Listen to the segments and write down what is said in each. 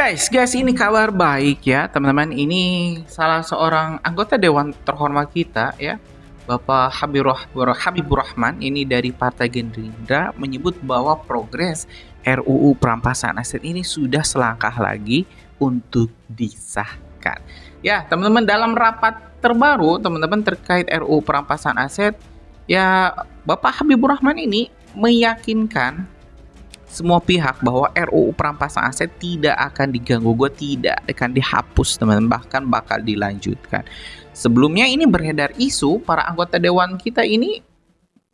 Guys, ini kabar baik ya, teman-teman. Ini salah seorang anggota dewan terhormat kita ya, Bapak Habibur Rahman ini dari Partai Gerindra menyebut bahwa progres RUU perampasan aset ini sudah selangkah lagi untuk disahkan. Ya, teman-teman, dalam rapat terbaru teman-teman terkait RUU perampasan aset, ya Bapak Habibur Rahman ini meyakinkan semua pihak bahwa RUU perampasan aset tidak akan diganggu, tidak akan dihapus, teman-teman, bahkan bakal dilanjutkan. Sebelumnya ini beredar isu para anggota dewan kita ini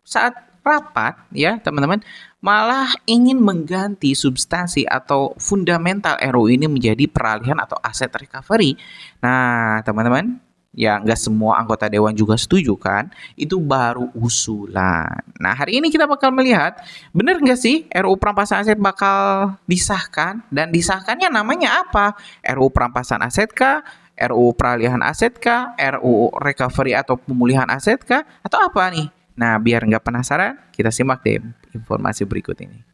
saat rapat ya, teman-teman, malah ingin mengganti substansi atau fundamental RUU ini menjadi peralihan atau aset recovery. Nah, teman-teman, ya nggak semua anggota dewan juga setuju kan, itu baru usulan. Nah, hari ini kita bakal melihat bener nggak sih RUU perampasan aset bakal disahkan, dan disahkannya namanya apa? RUU perampasan aset kah? RUU peralihan aset kah? RUU recovery atau pemulihan aset kah? Atau apa nih? Nah, biar nggak penasaran, kita simak deh informasi berikut ini.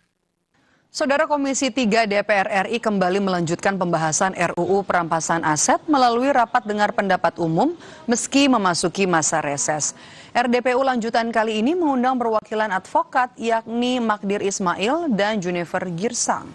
Saudara, Komisi 3 DPR RI kembali melanjutkan pembahasan RUU perampasan aset melalui rapat dengar pendapat umum meski memasuki masa reses. RDPU lanjutan kali ini mengundang perwakilan advokat yakni Magdir Ismail dan Junifer Girsang.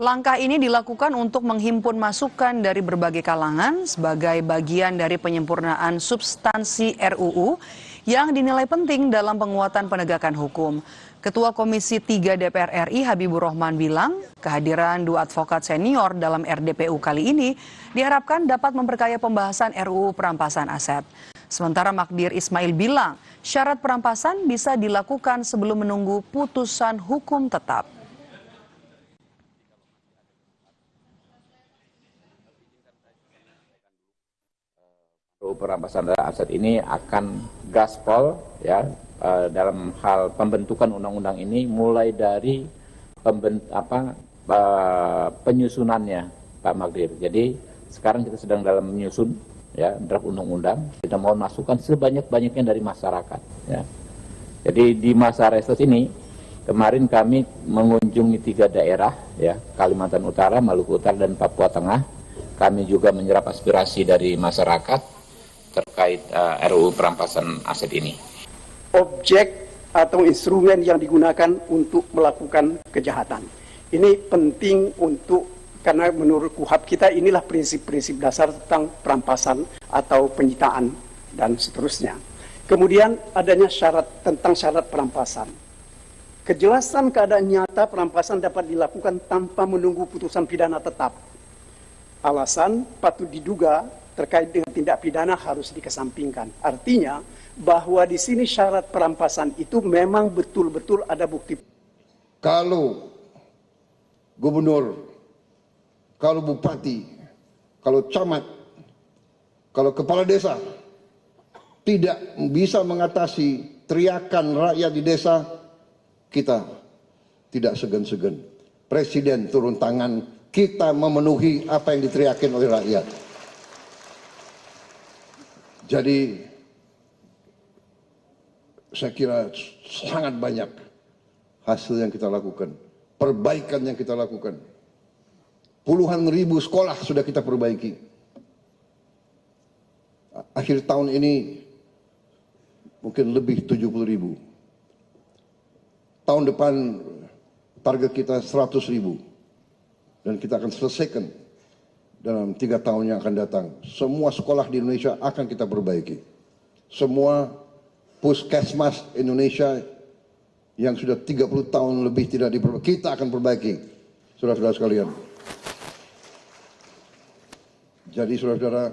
Langkah ini dilakukan untuk menghimpun masukan dari berbagai kalangan sebagai bagian dari penyempurnaan substansi RUU yang dinilai penting dalam penguatan penegakan hukum. Ketua Komisi 3 DPR RI Habibur Rahman bilang, kehadiran dua advokat senior dalam RDPU kali ini diharapkan dapat memperkaya pembahasan RUU perampasan aset. Sementara Magdir Ismail bilang, syarat perampasan bisa dilakukan sebelum menunggu putusan hukum tetap. Perampasan aset ini akan gaspol ya dalam hal pembentukan undang-undang ini, mulai dari penyusunannya, Pak Magdir. Jadi sekarang kita sedang dalam menyusun ya draft undang-undang. Kita mohon masukan sebanyak-banyaknya dari masyarakat ya. Jadi di masa reses ini kemarin kami mengunjungi 3 daerah ya, Kalimantan Utara, Maluku Utara, dan Papua Tengah. Kami juga menyerap aspirasi dari masyarakat terkait RUU perampasan aset ini. Objek atau instrumen yang digunakan untuk melakukan kejahatan. Ini penting karena menurut KUHAP kita inilah prinsip-prinsip dasar tentang perampasan atau penyitaan dan seterusnya. Kemudian adanya tentang syarat perampasan. Kejelasan keadaan nyata perampasan dapat dilakukan tanpa menunggu putusan pidana tetap. Alasan patut diduga terkait dengan tindak pidana harus dikesampingkan. Artinya bahwa di sini syarat perampasan itu memang betul-betul ada bukti. Kalau gubernur, kalau bupati, kalau camat, kalau kepala desa tidak bisa mengatasi teriakan rakyat di desa, kita tidak segan-segan. Presiden turun tangan, kita memenuhi apa yang diteriakin oleh rakyat. Jadi saya kira sangat banyak hasil yang kita lakukan, perbaikan yang kita lakukan. Puluhan ribu sekolah sudah kita perbaiki. Akhir tahun ini mungkin lebih 70.000. Tahun depan target kita 100.000. Dan kita akan selesaikan dalam 3 tahun yang akan datang. Semua sekolah di Indonesia akan kita perbaiki. Semua puskesmas Indonesia yang sudah 30 tahun lebih tidak diperbaiki, kita akan perbaiki, saudara-saudara sekalian. Jadi saudara-saudara,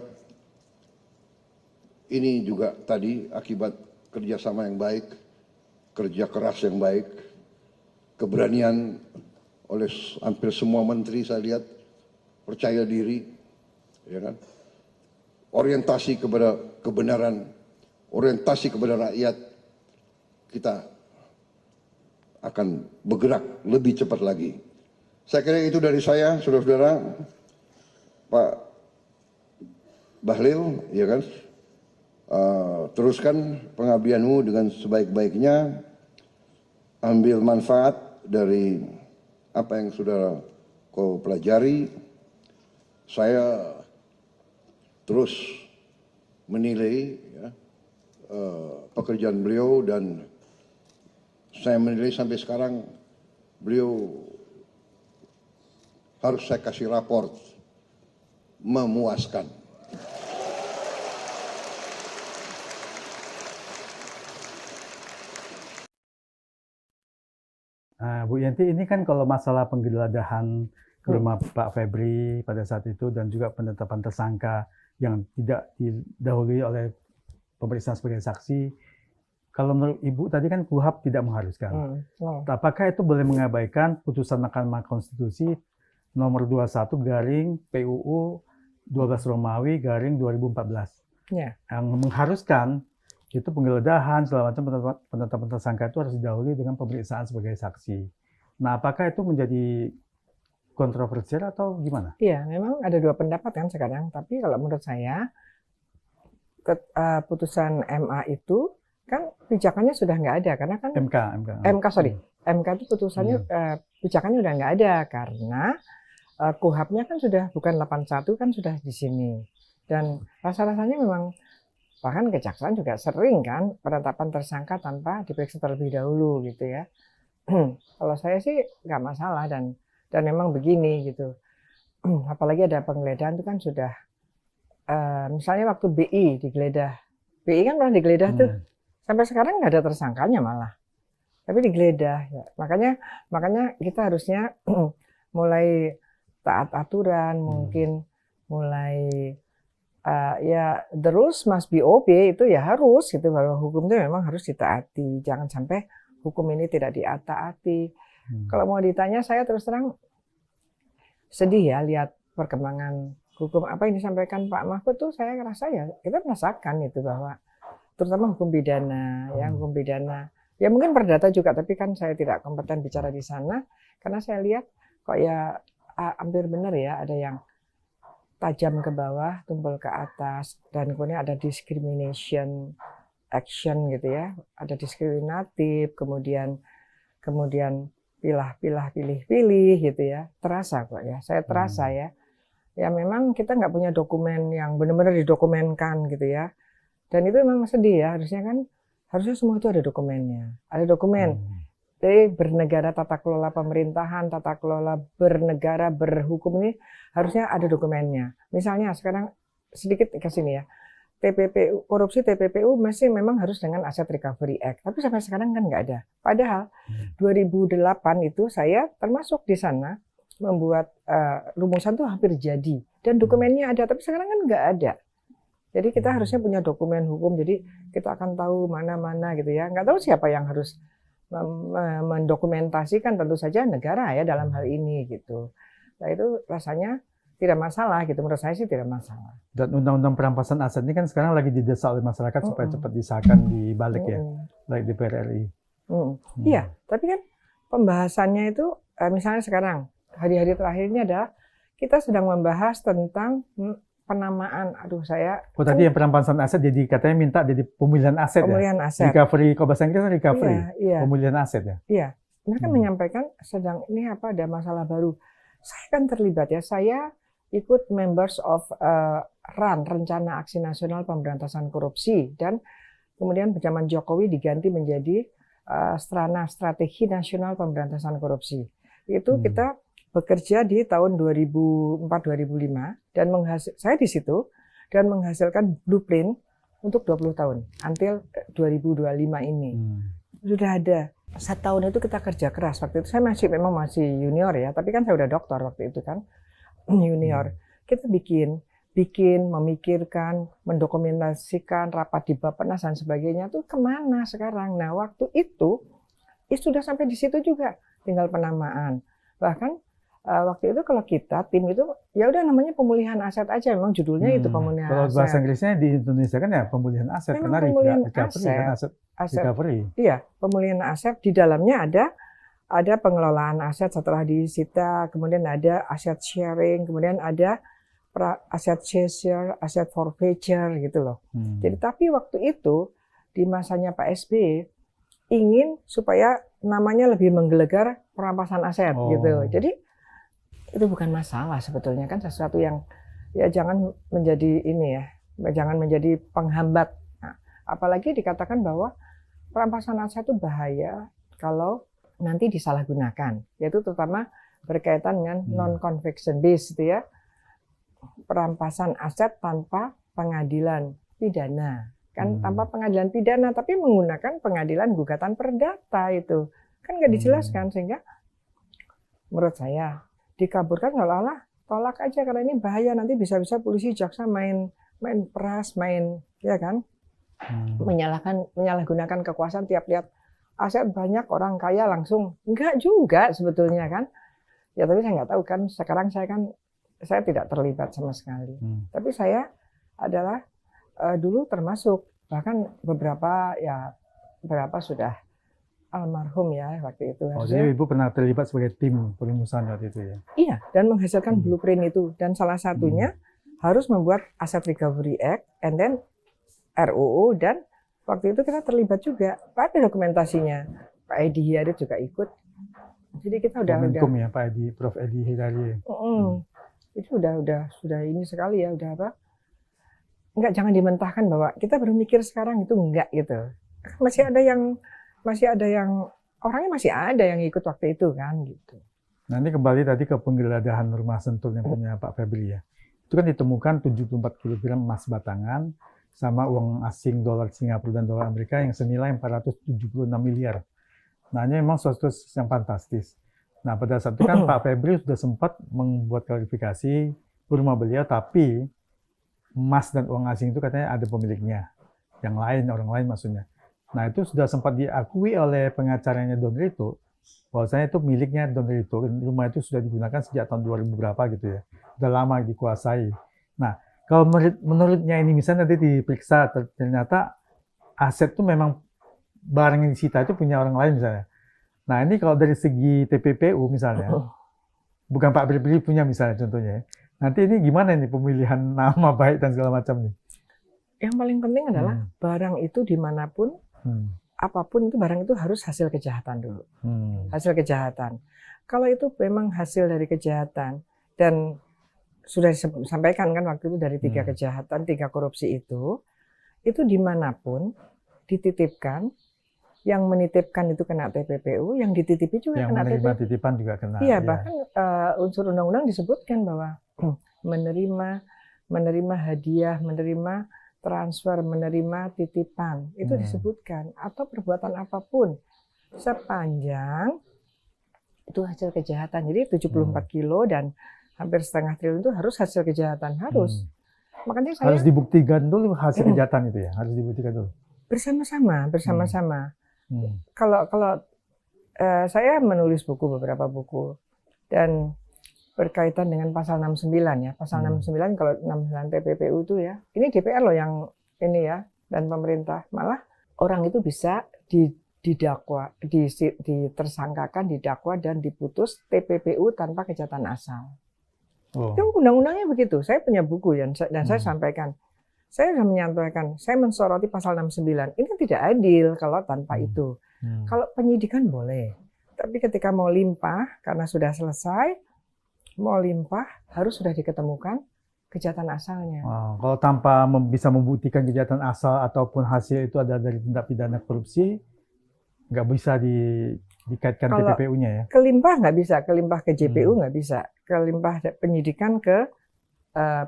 ini juga tadi akibat kerjasama yang baik, kerja keras yang baik, keberanian oleh hampir semua menteri saya lihat, percaya diri, ya kan? Orientasi kepada kebenaran, orientasi kepada rakyat, kita akan bergerak lebih cepat lagi. Saya kira itu dari saya, saudara-saudara. Pak Bahlil, ya kan? Teruskan pengabdianmu dengan sebaik-baiknya, ambil manfaat dari apa yang sudah kau pelajari, saya terus menilai ya, pekerjaan beliau, dan saya menilai sampai sekarang beliau harus saya kasih raport memuaskan. Bu Yanti, ini kan kalau masalah penggeledahan ke rumah Pak Febri pada saat itu dan juga penetapan tersangka yang tidak didahului oleh pemeriksaan sebagai saksi, kalau menurut Ibu tadi kan KUHP tidak mengharuskan. Apakah itu boleh mengabaikan putusan Mahkamah Konstitusi nomor 21 garing PUU 12 Romawi garing 2014 yang mengharuskan itu penggeledahan segala macam penetapan tersangka itu harus didahului dengan pemeriksaan sebagai saksi. Nah, apakah itu menjadi kontroversial atau gimana? Iya, memang ada dua pendapat kan sekarang. Tapi kalau menurut saya putusan MA itu kan pijakannya sudah nggak ada karena kan MK itu putusannya pijakannya udah nggak ada karena KUHP-nya kan sudah bukan 81 kan sudah di sini. Dan rasa-rasanya memang bahkan kejaksaan juga sering kan penetapan tersangka tanpa diperiksa terlebih dahulu gitu ya. Kalau saya sih nggak masalah dan memang begini gitu. Apalagi ada penggeledahan itu kan sudah misalnya waktu BI digeledah. BI kan pernah digeledah tuh. Sampai sekarang nggak ada tersangkanya malah. Tapi digeledah ya. Makanya kita harusnya mulai taat aturan, mungkin mulai ya the rules must be obeyed, itu ya harus gitu, bahwa hukum itu memang harus ditaati, jangan sampai hukum ini tidak diataati. Kalau mau ditanya, saya terus terang sedih ya lihat perkembangan hukum apa yang disampaikan Pak Mahfud tuh. Saya rasa ya kita merasakan itu bahwa terutama hukum pidana ya mungkin perdata juga, tapi kan saya tidak kompeten bicara di sana karena saya lihat kok ya hampir benar ya, ada yang tajam ke bawah, tumpul ke atas, dan kemudian ada discrimination action gitu ya, ada diskriminatif, kemudian pilih gitu ya, terasa kok ya, saya terasa ya memang kita nggak punya dokumen yang benar-benar didokumenkan gitu ya, dan itu memang sedih ya, harusnya semua itu ada dokumennya, ada dokumen. Jadi bernegara, tata kelola pemerintahan, tata kelola bernegara, berhukum ini harusnya ada dokumennya. Misalnya sekarang sedikit ke sini ya, TPPU, korupsi TPPU masih memang harus dengan Asset Recovery Act. Tapi sampai sekarang kan nggak ada. Padahal 2008 itu saya termasuk di sana membuat rumusan tuh hampir jadi. Dan dokumennya ada, tapi sekarang kan nggak ada. Jadi kita harusnya punya dokumen hukum, jadi kita akan tahu mana-mana gitu ya. Nggak tahu siapa yang harus mendokumentasikan, tentu saja negara ya dalam hal ini gitu. Nah itu rasanya tidak masalah gitu, menurut saya sih tidak masalah. Dan undang-undang perampasan aset ini kan sekarang lagi didesak oleh masyarakat supaya cepat disahkan di balik ya, baik di DPR RI. Iya, tapi kan pembahasannya itu misalnya sekarang hari-hari terakhir ini adalah kita sedang membahas tentang penamaan. Tadi yang perampasan aset jadi katanya minta jadi pemulihan aset. Aset. Recovery, kalau bahasa Inggris recovery. Iya. Pemulihan aset ya. Iya. Mereka menyampaikan sedang ini ada masalah baru. Saya kan terlibat ya. Saya ikut members of RAN, Rencana Aksi Nasional Pemberantasan Korupsi, dan kemudian zaman Jokowi diganti menjadi Strana Strategi Nasional Pemberantasan Korupsi. Itu kita bekerja di tahun 2004-2005 dan saya di situ dan menghasilkan blueprint untuk 20 tahun until 2025 ini. Sudah ada. Setahun itu kita kerja keras. Waktu itu saya memang masih junior ya, tapi kan saya udah doktor waktu itu kan. Junior. Kita bikin, memikirkan, mendokumentasikan rapat di Bappenas dan sebagainya tuh kemana sekarang. Nah, waktu itu sudah sampai di situ juga, tinggal penamaan. Bahkan waktu itu kalau kita tim itu ya udah namanya pemulihan aset aja, memang judulnya itu pemulihan kalau aset. Kalau bahasa Inggrisnya di Indonesia kan ya pemulihan aset, memang karena pemulihan recovery kan aset recovery. Iya, pemulihan aset, di dalamnya ada pengelolaan aset setelah disita, kemudian ada aset sharing, kemudian ada aset seizure, aset forfeiture gitu loh. Jadi tapi waktu itu di masanya Pak SBY ingin supaya namanya lebih menggelegar perampasan aset gitu. Jadi itu bukan masalah sebetulnya, kan sesuatu yang ya jangan menjadi ini ya, jangan menjadi penghambat. Nah, apalagi dikatakan bahwa perampasan aset itu bahaya kalau nanti disalahgunakan, yaitu terutama berkaitan dengan non-conviction base gitu ya, perampasan aset tanpa pengadilan pidana. Kan tanpa pengadilan pidana, tapi menggunakan pengadilan gugatan perdata itu. Kan nggak dijelaskan, sehingga menurut saya dikaburkan seolah-olah tolak aja karena ini bahaya, nanti bisa-bisa polisi jaksa main peras, ya kan, menyalahgunakan kekuasaan tiap lihat aset banyak orang kaya langsung. Enggak juga sebetulnya kan. Ya tapi saya nggak tahu kan, sekarang saya tidak terlibat sama sekali. Tapi saya adalah dulu termasuk, bahkan beberapa sudah almarhum ya waktu itu. Jadi Ibu pernah terlibat sebagai tim perumusan waktu itu ya? Iya, dan menghasilkan blueprint itu. Dan salah satunya harus membuat Asset Recovery Act, and then RUU, dan waktu itu kita terlibat juga. Ada dokumentasinya. Pak Edi Hiarit juga ikut. Jadi kita Momentum ya Pak Edi, Prof. Edi Hiarit. Itu sudah ini sekali ya, udah apa? Enggak, jangan dimentahkan bahwa kita baru mikir sekarang, itu enggak gitu. Masih ada yang orangnya masih ada yang ikut waktu itu kan gitu. Nanti kembali tadi ke penggeledahan rumah Sentul yang punya Pak Febri ya. Itu kan ditemukan 74 kg emas batangan sama uang asing dolar Singapura dan dolar Amerika yang senilai 476 miliar. Nah, ini memang suatu yang fantastis. Nah, pada saat itu kan Pak Febri sudah sempat membuat klarifikasi rumah beliau, tapi emas dan uang asing itu katanya ada pemiliknya. Yang lain, orang lain maksudnya. Nah, itu sudah sempat diakui oleh pengacaranya Don Rito, bahwasanya itu miliknya Don Rito. Rumah itu sudah digunakan sejak tahun 2000 berapa gitu ya. Sudah lama dikuasai. Nah, kalau menurutnya ini misalnya nanti diperiksa, ternyata aset itu memang barang yang disita itu punya orang lain misalnya. Nah, ini kalau dari segi TPPU misalnya, bukan Pak Febri punya misalnya contohnya. Nanti ini gimana nih pemilihan nama baik dan segala macam nih? Yang paling penting adalah barang itu dimanapun, apapun itu barang itu harus hasil kejahatan dulu. Hasil kejahatan. Kalau itu memang hasil dari kejahatan, dan sudah disampaikan kan waktu itu dari 3 kejahatan, 3 korupsi itu dimanapun dititipkan, yang menitipkan itu kena TPPU, yang dititipi juga kena TPPU. Yang menerima titipan juga kena. Iya, bahkan unsur undang-undang disebutkan bahwa menerima hadiah, menerima transfer, menerima titipan, itu disebutkan, atau perbuatan apapun sepanjang itu hasil kejahatan. Jadi 74 kilo dan hampir setengah triliun itu harus hasil kejahatan, harus. Makanya saya harus dibuktikan dulu hasil kejahatan itu ya, harus dibuktikan dulu. Bersama-sama. Kalau saya menulis beberapa buku, dan berkaitan dengan pasal 69 ya. Pasal 69, kalau 69 TPPU itu ya, ini DPR loh yang ini ya, dan pemerintah. Malah orang itu bisa didakwa, ditersangkakan, didakwa, dan diputus TPPU tanpa kejahatan asal. Itu undang-undangnya begitu. Saya punya buku dan saya sampaikan. Saya sudah menyampaikan, saya mensoroti pasal 69. Ini tidak adil kalau tanpa itu. Kalau penyidikan boleh. Tapi ketika mau limpah, karena sudah selesai, mau limpah, harus sudah diketemukan kejahatan asalnya. Kalau tanpa bisa membuktikan kejahatan asal ataupun hasil itu ada dari tindak pidana korupsi, nggak bisa dikaitkan TPPU-nya ya? Kelimpah nggak bisa, kelimpah ke JPU nggak bisa, kelimpah penyidikan ke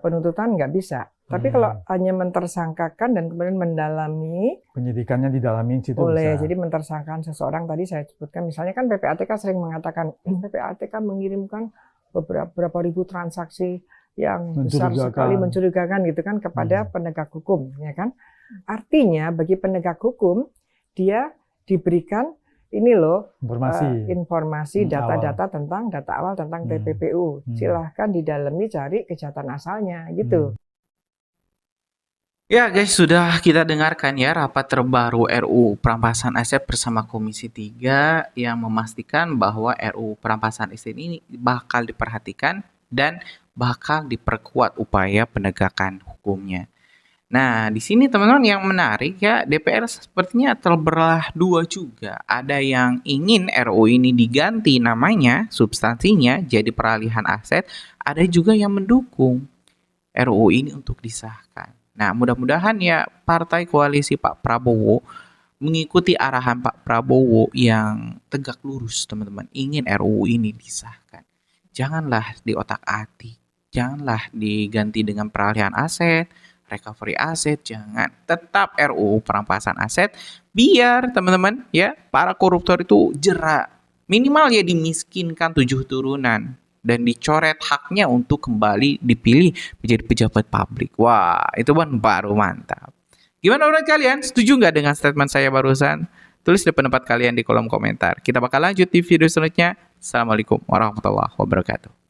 penuntutan nggak bisa. Tapi kalau hanya mentersangkakan dan kemudian mendalami, penyidikannya didalami situ boleh. bisa. Jadi mentersangkakan seseorang, tadi saya sebutkan, misalnya kan PPATK sering mengatakan PPATK mengirimkan beberapa ribu transaksi yang besar sekali, mencurigakan gitu kan kepada penegak hukum, ya kan? Artinya bagi penegak hukum dia diberikan ini loh informasi data-data tentang data awal tentang TPPU. Silahkan didalami, cari kejahatan asalnya gitu. Ya guys, sudah kita dengarkan ya rapat terbaru RUU Perampasan Aset bersama Komisi 3 yang memastikan bahwa RUU Perampasan Aset ini bakal diperhatikan dan bakal diperkuat upaya penegakan hukumnya. Nah, di sini teman-teman yang menarik ya, DPR sepertinya terbelah dua juga. Ada yang ingin RUU ini diganti namanya, substansinya jadi peralihan aset, ada juga yang mendukung RUU ini untuk disahkan. Nah, mudah-mudahan ya partai koalisi Pak Prabowo mengikuti arahan Pak Prabowo yang tegak lurus, teman-teman. Ingin RUU ini disahkan. Janganlah diotak-atik, janganlah diganti dengan peralihan aset, recovery aset, jangan. Tetap RUU perampasan aset, biar teman-teman ya para koruptor itu jerak. Minimal ya dimiskinkan 7 turunan dan dicoret haknya untuk kembali dipilih menjadi pejabat publik. Wah, itu kan baru mantap. Gimana menurut kalian? Setuju nggak dengan statement saya barusan? Tulis di pendapat kalian di kolom komentar. Kita bakal lanjut di video selanjutnya. Assalamualaikum warahmatullahi wabarakatuh.